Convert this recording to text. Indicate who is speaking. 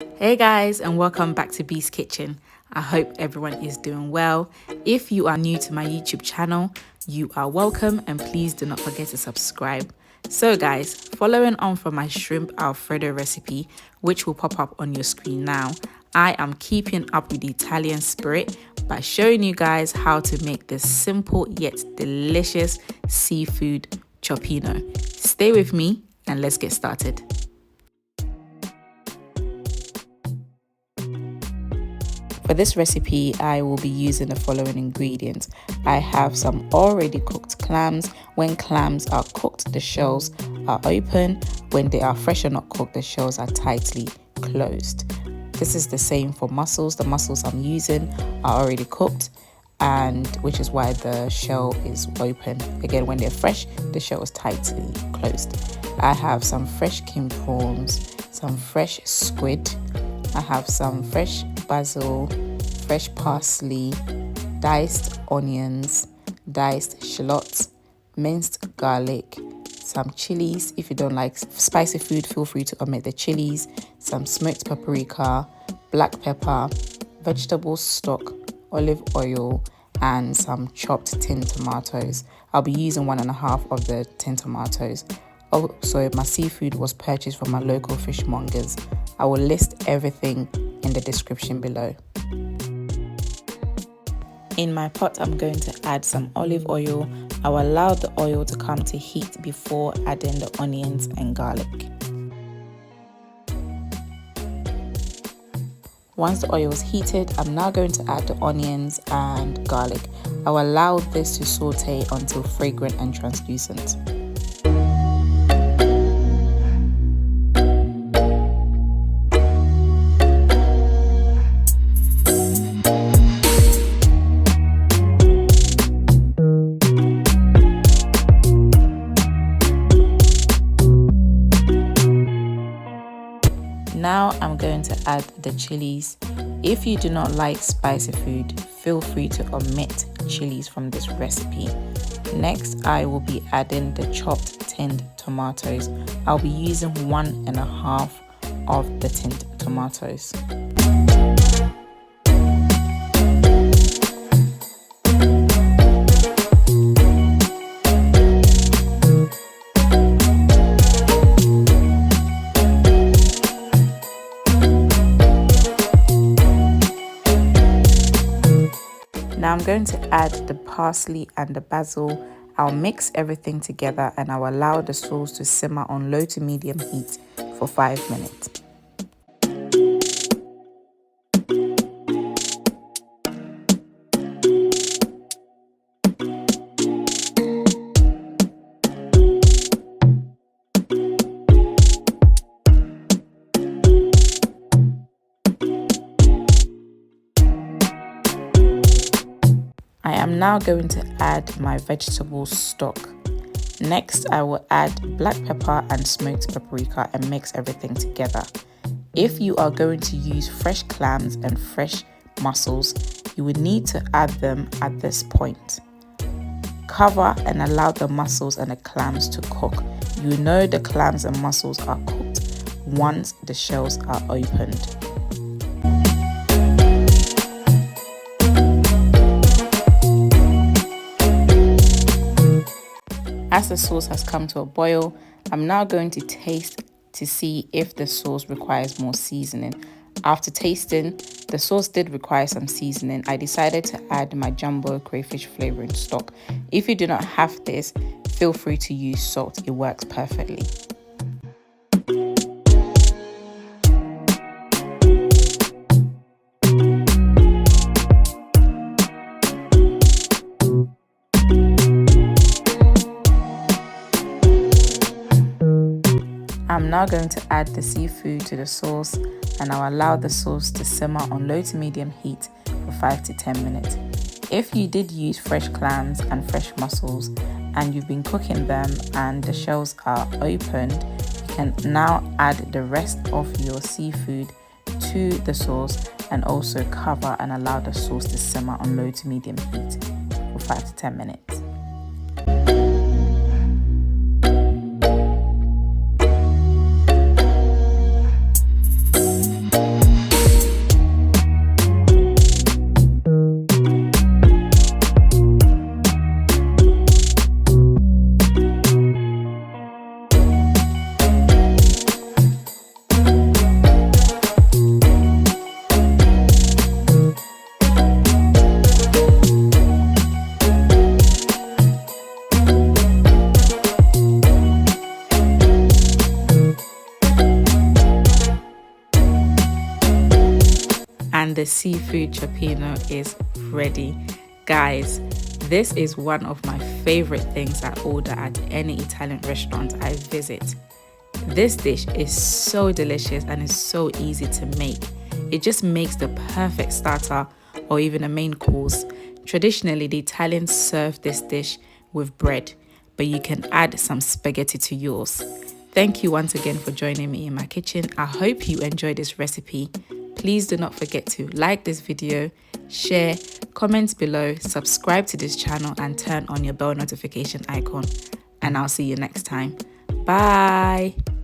Speaker 1: Hey guys, and welcome back to Bee's Kitchen. I hope everyone is doing well. If you are new to my YouTube channel, you are welcome, and please do not forget to subscribe. So guys, following on from my shrimp alfredo recipe, which will pop up on your screen now, I am keeping up with the Italian spirit by showing you guys how to make this simple yet delicious seafood cioppino. Stay with me and let's get started. For this recipe, I will be using the following ingredients. I have some already cooked clams. When clams are cooked, the shells are open. When they are fresh or not cooked, the shells are tightly closed. This is the same for mussels. The mussels I'm using are already cooked, and which is why the shell is open. Again, when they're fresh, the shell is tightly closed. I have some fresh king prawns, some fresh squid. I have some fresh basil, fresh parsley, diced onions, diced shallots, minced garlic, some chilies. If you don't like spicy food, feel free to omit the chilies, some smoked paprika, black pepper, vegetable stock, olive oil, and some chopped tinned tomatoes. I'll be using 1.5 of the tinned tomatoes. Also, my seafood was purchased from my local fishmongers. I will list everything in the description below. In my pot, I'm going to add some olive oil. I will allow the oil to come to heat before adding the onions and garlic. Once the oil is heated, I'm now going to add the onions and garlic. I will allow this to saute until fragrant and translucent. Now I'm going to add the chilies. If you do not like spicy food, feel free to omit chilies from this recipe. Next, I will be adding the chopped tinned tomatoes. I'll be using 1.5 of the tinned tomatoes. Now I'm going to add the parsley and the basil. I'll mix everything together and I'll allow the sauce to simmer on low to medium heat for 5 minutes. I am now going to add my vegetable stock. Next, I will add black pepper and smoked paprika and mix everything together. If you are going to use fresh clams and fresh mussels, you would need to add them at this point. Cover and allow the mussels and the clams to cook. You know the clams and mussels are cooked once the shells are opened. As the sauce has come to a boil, I'm now going to taste to see if the sauce requires more seasoning. After tasting, the sauce did require some seasoning. I decided to add my jumbo crayfish flavoring stock. If you do not have this, feel free to use salt. It works perfectly. I'm now going to add the seafood to the sauce and I'll allow the sauce to simmer on low to medium heat for 5 to 10 minutes. If you did use fresh clams and fresh mussels and you've been cooking them and the shells are opened, you can now add the rest of your seafood to the sauce and also cover and allow the sauce to simmer on low to medium heat for 5 to 10 minutes. and the seafood cioppino is ready. Guys, this is one of my favorite things I order at any Italian restaurant I visit. This dish is so delicious and is so easy to make. It just makes the perfect starter or even a main course. Traditionally, the Italians serve this dish with bread, but you can add some spaghetti to yours. Thank you once again for joining me in my kitchen. I hope you enjoyed this recipe. Please do not forget to like this video, share, comment below, subscribe to this channel and turn on your bell notification icon. And I'll see you next time. Bye!